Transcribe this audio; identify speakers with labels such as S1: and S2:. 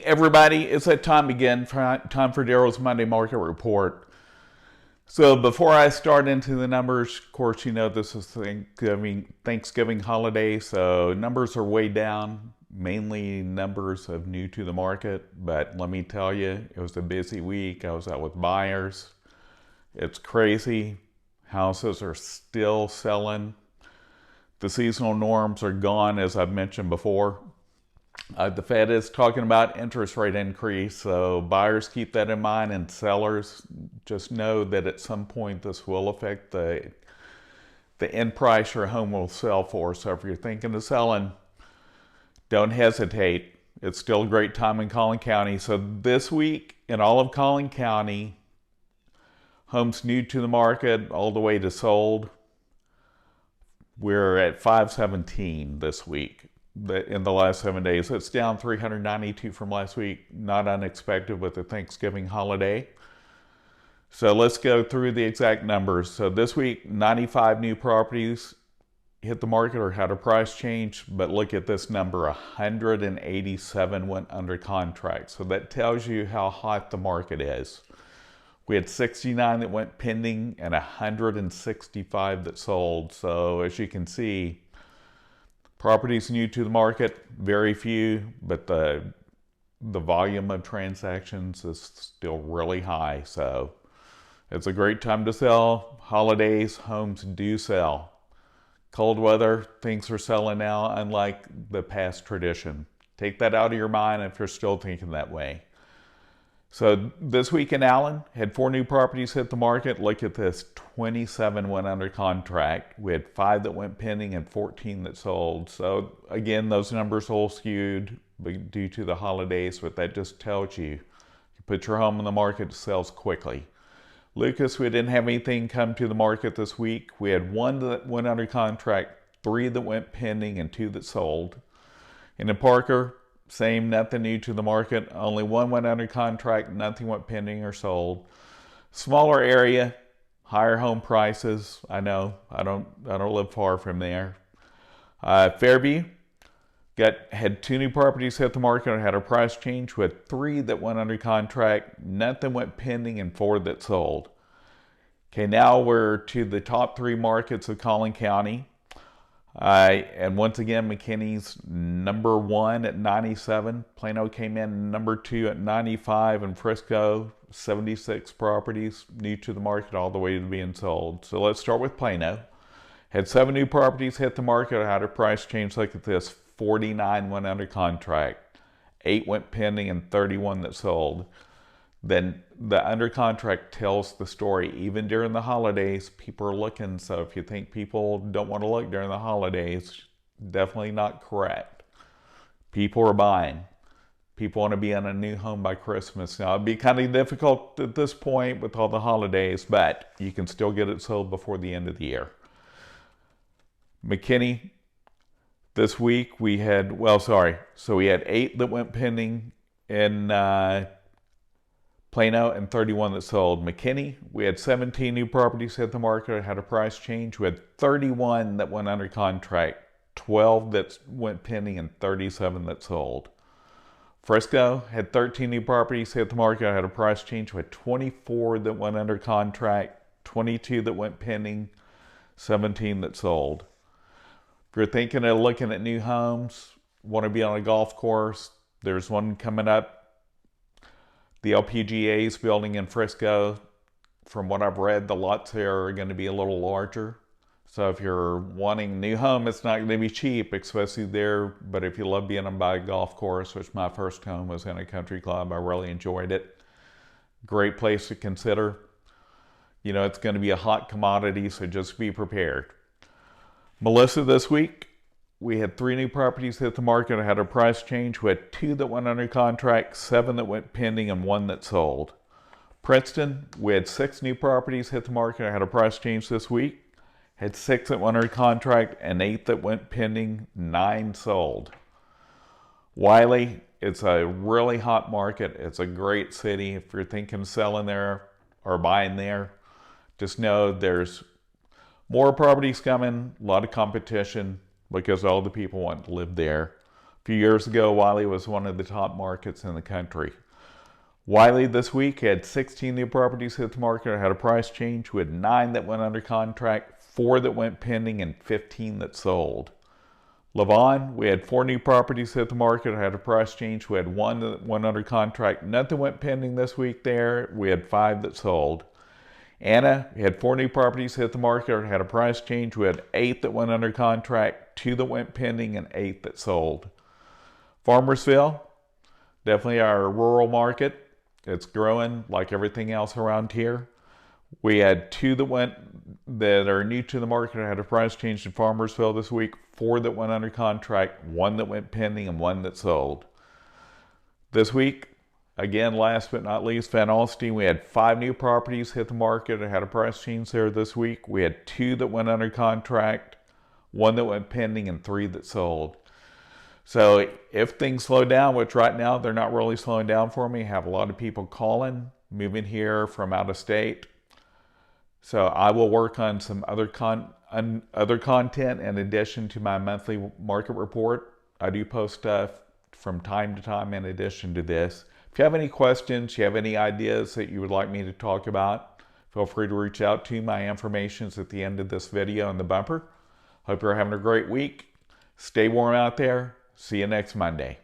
S1: Everybody, it's that time again, time for Darrell's Monday Market Report. So before I start into the numbers, of course, you know this is Thanksgiving holiday, so numbers are way down, mainly numbers of new to the market. But let me tell you, it was a busy week. I was out with buyers. It's crazy. Houses are still selling. The seasonal norms are gone, as I've mentioned before. The Fed is talking about interest rate increase, so buyers keep that in mind, and sellers just know that at some point this will affect the end price your home will sell for. So if you're thinking of selling, don't hesitate. It's still a great time in Collin County. So this week in all of Collin County, homes new to the market all the way to sold, we're at 517 this week. In the last 7 days. It's down 392 from last week. Not unexpected with the Thanksgiving holiday. So let's go through the exact numbers. So this week, 95 new properties hit the market or had a price change. But look at this number, 187 went under contract. So that tells you how hot the market is. We had 69 that went pending and 165 that sold. So as you can see, properties new to the market, very few, but the volume of transactions is still really high. So it's a great time to sell. Holidays, homes do sell. Cold weather, things are selling now, unlike the past tradition. Take that out of your mind if you're still thinking that way. So this week in Allen, had 4 new properties hit the market. Look at this, 27 went under contract. We had 5 that went pending and 14 that sold. So again, those numbers all skewed due to the holidays, but that just tells you put your home on the market, it sells quickly. Lucas, we didn't have anything come to the market this week. We had 1 that went under contract, 3 that went pending, and 2 that sold. And in Parker, same, nothing new to the market. Only 1 went under contract, nothing went pending or sold. Smaller area, higher home prices. I know, I don't live far from there. Fairview had 2 new properties hit the market and had a price change. We had 3 that went under contract, nothing went pending, and 4 that sold. Okay, now we're to the top 3 markets of Collin County. And once again, Mckinney's number 1 at 97. Plano came in number 2 at 95. And Frisco, 76 properties new to the market all the way to being sold. So let's start with Plano. Had 7 new properties hit the market. Had a price change. Look at this. 49 went under contract. 8 went pending and 31 that sold. Then the under contract tells the story. Even during the holidays, people are looking. So if you think people don't want to look during the holidays, definitely not correct. People are buying. People want to be in a new home by Christmas. Now, it'd be kind of difficult at this point with all the holidays, but you can still get it sold before the end of the year. Mckinney, this week we had, so we had 8 that went pending in Plano and 31 that sold. Mckinney, we had 17 new properties hit the market, had a price change. We had 31 that went under contract, 12 that went pending, and 37 that sold. Frisco had 13 new properties hit the market, had a price change. We had 24 that went under contract, 22 that went pending, 17 that sold. If you're thinking of looking at new homes, want to be on a golf course, there's one coming up. The LPGA's building in Frisco. From what I've read, the lots there are going to be a little larger. So if you're wanting a new home, it's not going to be cheap, especially there. But if you love being on by a golf course, which my first home was in a country club, I really enjoyed it. Great place to consider. You know, it's going to be a hot commodity, so just be prepared. Melisa this week, we had 3 new properties hit the market. I had a price change. We had 2 that went under contract, 7 that went pending, and 1 that sold. Princeton, we had 6 new properties hit the market. I had a price change this week. Had 6 that went under contract and 8 that went pending, 9 sold. Wylie, it's a really hot market. It's a great city. If you're thinking of selling there or buying there, just know there's more properties coming, a lot of competition, because all the people want to live there. few years ago, Wylie was one of the top markets in the country. Wylie this week had 16 new properties hit the market or had a price change. We had 9 that went under contract, 4 that went pending, and 15 that sold. Lavon, we had 4 new properties hit the market or had a price change. We had 1 that went under contract, nothing went pending this week there. We had 5 that sold. Anna, we had 4 new properties hit the market or had a price change. We had 8 that went under contract, 2 that went pending, and 8 that sold. Farmersville, definitely our rural market. It's growing like everything else around here. We had 2 that are new to the market and had a price change in Farmersville this week, 4 that went under contract, 1 that went pending, and 1 that sold. This week, again, last but not least, Van Alstyne, we had 5 new properties hit the market and had a price change there this week. We had 2 that went under contract, 1 that went pending, and 3 that sold. So if things slow down, which right now they're not really slowing down for me, I have a lot of people calling, moving here from out of state. So I will work on some other content in addition to my monthly market report. I do post stuff from time to time in addition to this. If you have any questions, you have any ideas that you would like me to talk about, feel free to reach out to me. My information is at the end of this video in the bumper. Hope you're having a great week. Stay warm out there. See you next Monday.